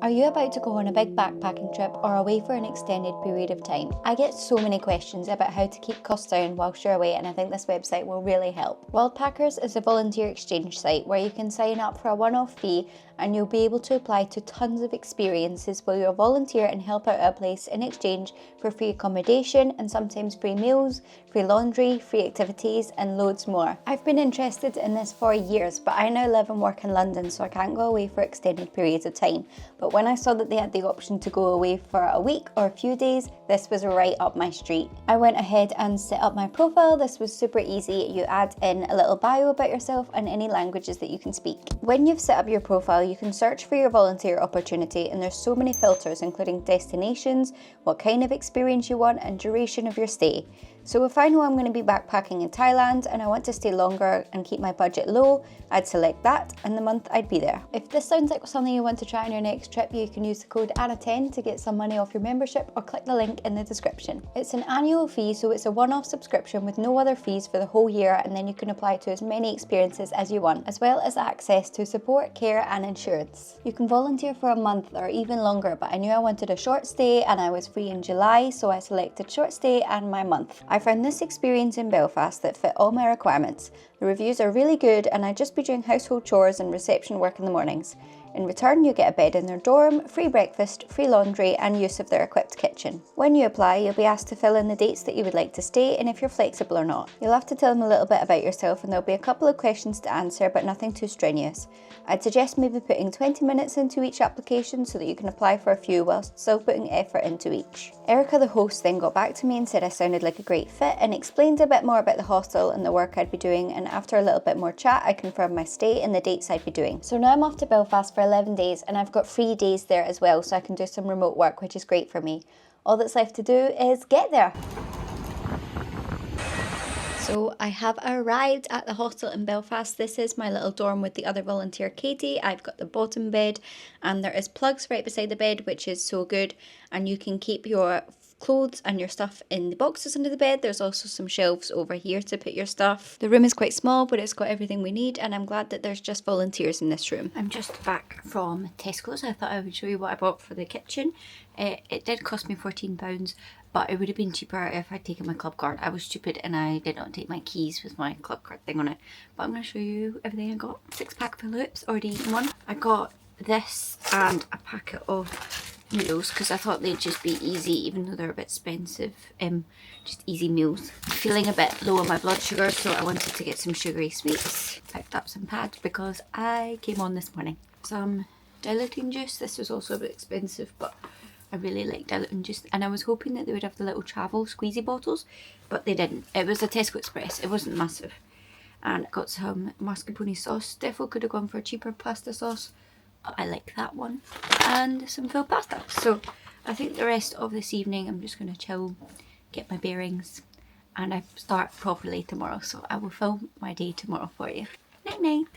Are you about to go on a big backpacking trip or away for an extended period of time? I get so many questions about how to keep costs down whilst you're away, and I think this website will really help. Worldpackers is a volunteer exchange site where you can sign up for a one-off fee and you'll be able to apply to tons of experiences where you'll volunteer and help out a place in exchange for free accommodation and sometimes free meals, free laundry, free activities and loads more. I've been interested in this for years, but I now live and work in London, so I can't go away for extended periods of time. But when I saw that they had the option to go away for a week or a few days, this was right up my street. I went ahead and set up my profile. This was super easy. You add in a little bio about yourself and any languages that you can speak. When you've set up your profile, you can search for your volunteer opportunity, and there's so many filters, including destinations, what kind of experience you want, and duration of your stay. So if I know I'm going to be backpacking in Thailand and I want to stay longer and keep my budget low, I'd select that and the month I'd be there. If this sounds like something you want to try on your next trip, you can use the code ANNA10 to get some money off your membership, or click the link in the description. It's an annual fee, so it's a one-off subscription with no other fees for the whole year, and then you can apply to as many experiences as you want, as well as access to support, care and insurance. You can volunteer for a month or even longer, but I knew I wanted a short stay and I was free in July, so I selected short stay and my month. I found this experience in Belfast that fit all my requirements. The reviews are really good and I'd just be doing household chores and reception work in the mornings. In return, you get a bed in their dorm, free breakfast, free laundry and use of their equipped kitchen. When you apply, you'll be asked to fill in the dates that you would like to stay and if you're flexible or not. You'll have to tell them a little bit about yourself, and there'll be a couple of questions to answer, but nothing too strenuous. I'd suggest maybe putting 20 minutes into each application so that you can apply for a few whilst still putting effort into each. Erica, the host, then got back to me and said I sounded like a great fit and explained a bit more about the hostel and the work I'd be doing, and after a little bit more chat I confirmed my stay and the dates I'd be doing. So now I'm off to Belfast for 11 days and I've got free days there as well, so I can do some remote work, which is great for me. All that's left to do is get there. So I have arrived at the hostel in Belfast. This is my little dorm with the other volunteer Katie. I've got the bottom bed and there is plugs right beside the bed, which is so good, and you can keep your clothes and your stuff in the boxes under the bed. There's also some shelves over here to put your stuff. The room is quite small, but it's got everything we need, and I'm glad that there's just volunteers in this room. I'm just back from Tesco's. I thought I would show you what I bought for the kitchen. It did cost me £14, but it would have been cheaper if I'd taken my club card. I was stupid and I did not take my keys with my club card thing on it. But I'm going to show you everything I got. 6-pack of Phillips, already eaten one. I got this and a packet of noodles because I thought they'd just be easy, even though they're a bit expensive. Just easy meals. I'm feeling a bit low on my blood sugar, so I wanted to get some sugary sweets. Picked up some pads because I came on this morning. Some diluting juice. This was also a bit expensive, but I really like diluting juice, and I was hoping that they would have the little travel squeezy bottles, but they didn't. It was a Tesco Express. It wasn't massive. And got some mascarpone sauce. Defo could have gone for a cheaper pasta sauce, but I like that one. And some filled pasta. So I think the rest of this evening I'm just going to chill, get my bearings, and I start properly tomorrow. So I will film my day tomorrow for you. Night night.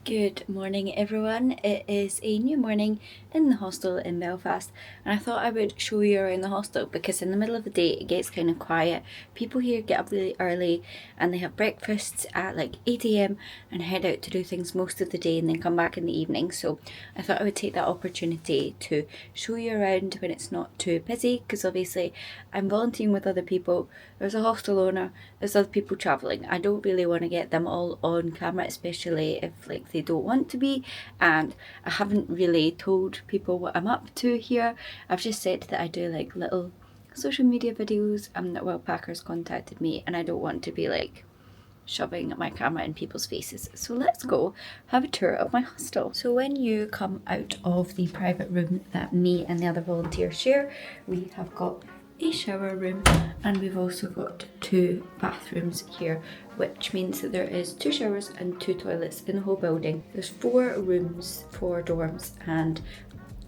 Good morning everyone. It is a new morning in the hostel in Belfast, and I thought I would show you around the hostel because in the middle of the day it gets kind of quiet. People here get up really early and they have breakfasts at like 8 AM and head out to do things most of the day and then come back in the evening. So I thought I would take that opportunity to show you around when it's not too busy, because obviously I'm volunteering with other people. There's a hostel owner, there's other people travelling. I don't really want to get them all on camera, especially if like they don't want to be, and I haven't really told people what I'm up to here. I've just said that I do like little social media videos and that Worldpackers contacted me, and I don't want to be like shoving my camera in people's faces. So let's go have a tour of my hostel. So when you come out of the private room that me and the other volunteers share, we have got a shower room, and we've also got 2 bathrooms here, which means that there is 2 showers and 2 toilets in the whole building. There's 4 rooms, 4 dorms, and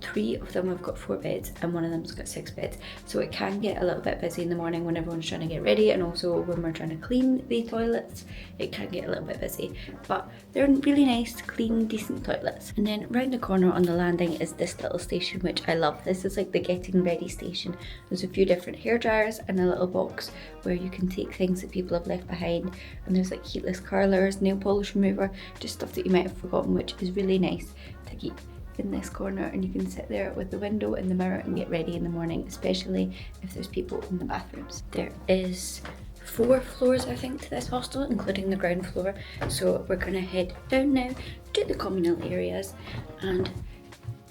3 of them have got 4 beds and 1 of them's got 6 beds. So it can get a little bit busy in the morning when everyone's trying to get ready, and also when we're trying to clean the toilets, it can get a little bit busy. But they're really nice, clean, decent toilets. And then round the corner on the landing is this little station, which I love. This is like the getting ready station. There's a few different hair dryers and a little box where you can take things that people have left behind. And there's like heatless curlers, nail polish remover, just stuff that you might have forgotten, which is really nice to keep in this corner, and you can sit there with the window and the mirror and get ready in the morning, especially if there's people in the bathrooms. There is 4 floors, I think, to this hostel, including the ground floor. So we're gonna head down now to the communal areas, and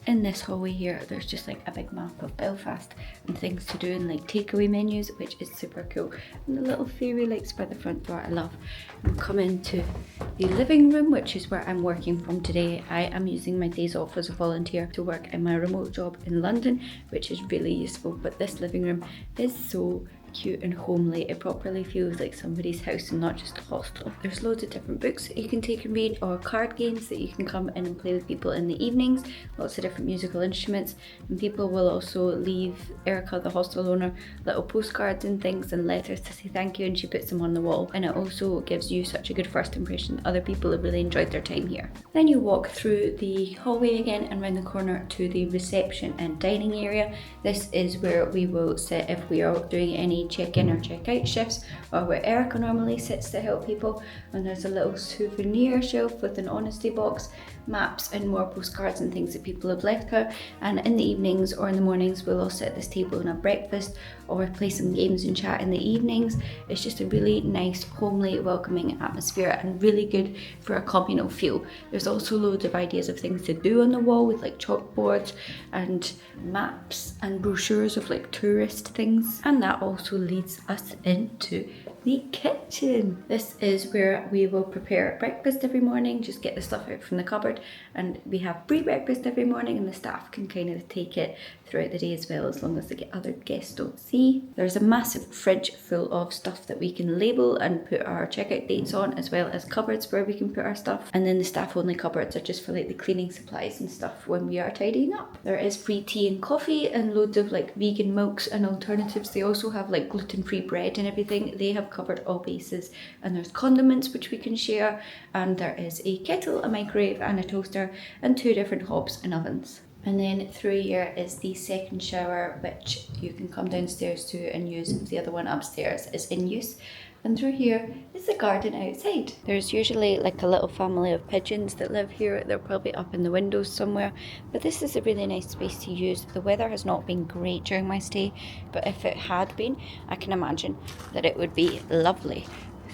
in this hallway here, there's just like a big map of Belfast and things to do and like takeaway menus, which is super cool. And the little fairy lights by the front door, I love. I'm coming to the living room, which is where I'm working from today. I am using my days off as a volunteer to work in my remote job in London, which is really useful. But this living room is so cute and homely. It properly feels like somebody's house and not just a hostel. There's loads of different books that you can take and read, or card games that you can come in and play with people in the evenings. Lots of different musical instruments, and people will also leave Erica, the hostel owner, little postcards and things and letters to say thank you, and she puts them on the wall. And it also gives you such a good first impression that other people have really enjoyed their time here. Then you walk through the hallway again and round the corner to the reception and dining area. This is where we will sit if we are doing any check-in or check-out shifts, or where Erica normally sits to help people. And there's a little souvenir shelf with an honesty box, maps and more postcards and things that people have left her. And in the evenings or in the mornings, we'll all sit at this table and have breakfast or play some games and chat in the evenings. It's just a really nice, homely, welcoming atmosphere and really good for a communal feel. There's also loads of ideas of things to do on the wall with like chalkboards and maps and brochures of like tourist things. And that also leads us into the kitchen. This is where we will prepare breakfast every morning, just get the stuff out from the cupboard, and we have pre-breakfast every morning, and the staff can kind of take it throughout the day as well, as long as the other guests don't see. There's a massive fridge full of stuff that we can label and put our checkout dates on, as well as cupboards where we can put our stuff. And then the staff only cupboards are just for like the cleaning supplies and stuff when we are tidying up. There is free tea and coffee and loads of like vegan milks and alternatives. They also have like gluten-free bread and everything. They have covered all bases. And there's condiments which we can share, and there is a kettle, a microwave and a toaster, and 2 different hobs and ovens. And then through here is the second shower, which you can come downstairs to and use if the other one upstairs is in use. And through here is the garden outside. There's usually like a little family of pigeons that live here. They're probably up in the windows somewhere, but this is a really nice space to use. The weather has not been great during my stay, but if it had been, I can imagine that it would be lovely.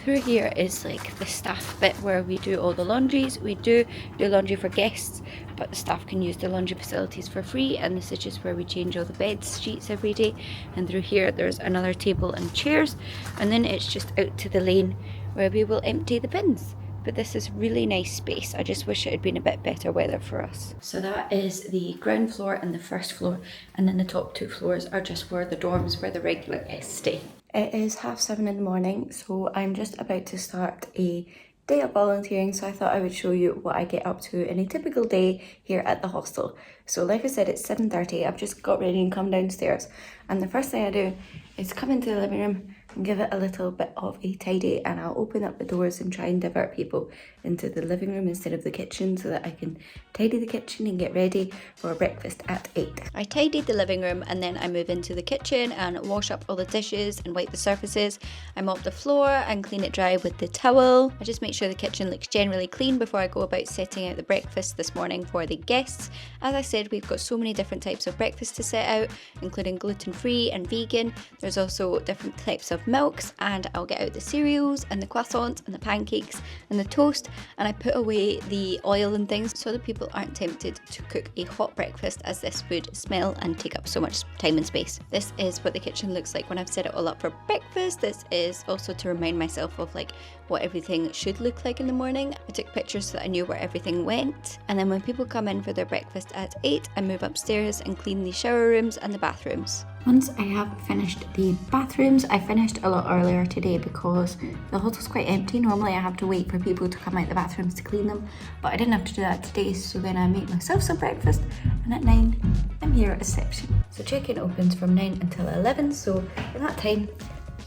Through here is like the staff bit where we do all the laundries. We do laundry for guests, but the staff can use the laundry facilities for free, and this is just where we change all the bed sheets every day. And through here there's another table and chairs, and then it's just out to the lane where we will empty the bins. But this is really nice space. I just wish it had been a bit better weather for us. So that is the ground floor and the first floor, and then the top 2 floors are just where the dorms where the regular guests stay. It is 7:30 in the morning, so I'm just about to start a day of volunteering, so I thought I would show you what I get up to in a typical day here at the hostel. So like I said, it's 7:30, I've just got ready and come downstairs, and the first thing I do is come into the living room and give it a little bit of a tidy, and I'll open up the doors and try and divert people into the living room instead of the kitchen so that I can tidy the kitchen and get ready for breakfast at 8. I tidied the living room and then I move into the kitchen and wash up all the dishes and wipe the surfaces. I mop the floor and clean it dry with the towel. I just make sure the kitchen looks generally clean before I go about setting out the breakfast this morning for the guests. As I said, we've got so many different types of breakfast to set out, including gluten-free and vegan. There's also different types of milks, and I'll get out the cereals and the croissants and the pancakes and the toast, and I put away the oil and things so that people aren't tempted to cook a hot breakfast, as this would smell and take up so much time and space. This is what the kitchen looks like when I've set it all up for breakfast. This is also to remind myself of like what everything should look like in the morning. I took pictures so that I knew where everything went, and then when people come in for their breakfast at 8, I move upstairs and clean the shower rooms and the bathrooms. Once I have finished the bathrooms, I finished a lot earlier today because the hostel's quite empty. Normally I have to wait for people to come out the bathrooms to clean them, but I didn't have to do that today, so then I make myself some breakfast, and at 9 I'm here at reception. So check-in opens from 9 until 11, so in that time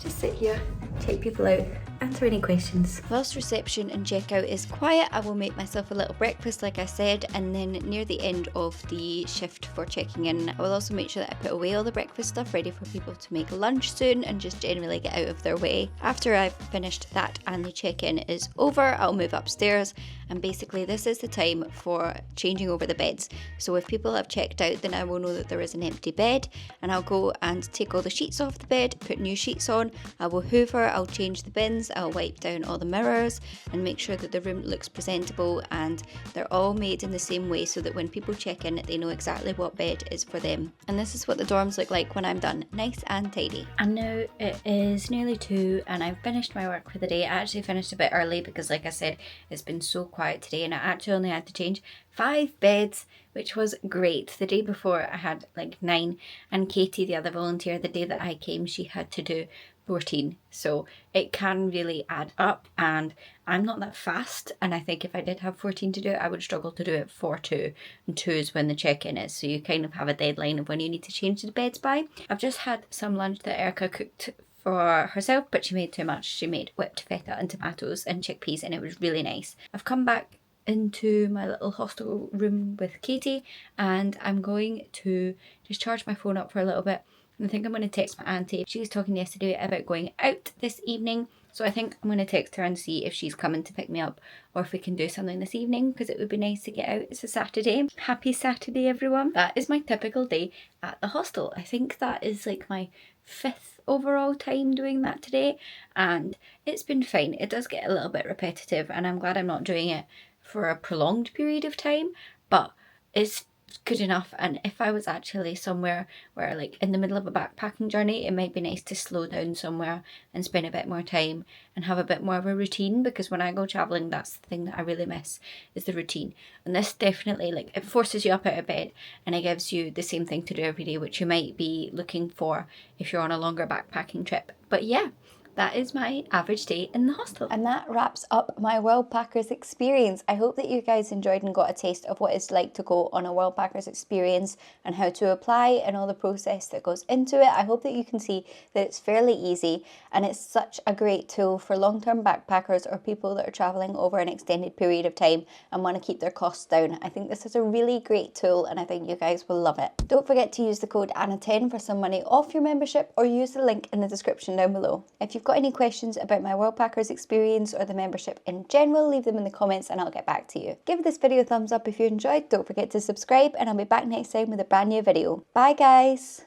just sit here, check people out, answer any questions. Whilst reception and checkout is quiet, I will make myself a little breakfast like I said, and then near the end of the shift for checking in, I will also make sure that I put away all the breakfast stuff ready for people to make lunch soon and just generally get out of their way. After I've finished that and the check-in is over, I'll move upstairs, and basically this is the time for changing over the beds. So if people have checked out, then I will know that there is an empty bed, and I'll go and take all the sheets off the bed, put new sheets on, I will hoover, I'll change the bins, I'll wipe down all the mirrors and make sure that the room looks presentable, and they're all made in the same way so that when people check in they know exactly what bed is for them. And this is what the dorms look like when I'm done, nice and tidy. And now it is nearly 2 and I've finished my work for the day. I actually finished a bit early because like I said, it's been so quiet today and I actually only had to change 5 beds, which was great. The day before I had like 9, and Katie, the other volunteer, the day that I came, she had to do 14. So it can really add up, and I'm not that fast, and I think if I did have 14 to do it, I would struggle to do it for 2, and 2 is when the check-in is, so you kind of have a deadline of when you need to change the beds by. I've just had some lunch that Erica cooked for herself, but she made too much. She made whipped feta and tomatoes and chickpeas, and it was really nice. I've come back into my little hostel room with Katie, and I'm going to just charge my phone up for a little bit. I think I'm going to text my auntie. She was talking yesterday about going out this evening, so I think I'm going to text her and see if she's coming to pick me up or if we can do something this evening, because it would be nice to get out. It's a Saturday. Happy Saturday, everyone. That is my typical day at the hostel. I think that is like my 5th overall time doing that today, and it's been fine. It does get a little bit repetitive, and I'm glad I'm not doing it for a prolonged period of time, but it's good enough. And if I was actually somewhere where like in the middle of a backpacking journey, it might be nice to slow down somewhere and spend a bit more time and have a bit more of a routine, because when I go traveling, that's the thing that I really miss, is the routine. And this definitely, like, it forces you up out of bed and it gives you the same thing to do every day, which you might be looking for if you're on a longer backpacking trip. But yeah, that is my average day in the hostel. And that wraps up my Worldpackers experience. I hope that you guys enjoyed and got a taste of what it's like to go on a Worldpackers experience and how to apply and all the process that goes into it. I hope that you can see that it's fairly easy, and it's such a great tool for long-term backpackers or people that are traveling over an extended period of time and want to keep their costs down. I think this is a really great tool and I think you guys will love it. Don't forget to use the code ANNA10 for some money off your membership, or use the link in the description down below. If you've got any questions about my Worldpackers experience or the membership in general, leave them in the comments and I'll get back to you. Give this video a thumbs up if you enjoyed. Don't forget to subscribe, and I'll be back next time with a brand new video. Bye guys!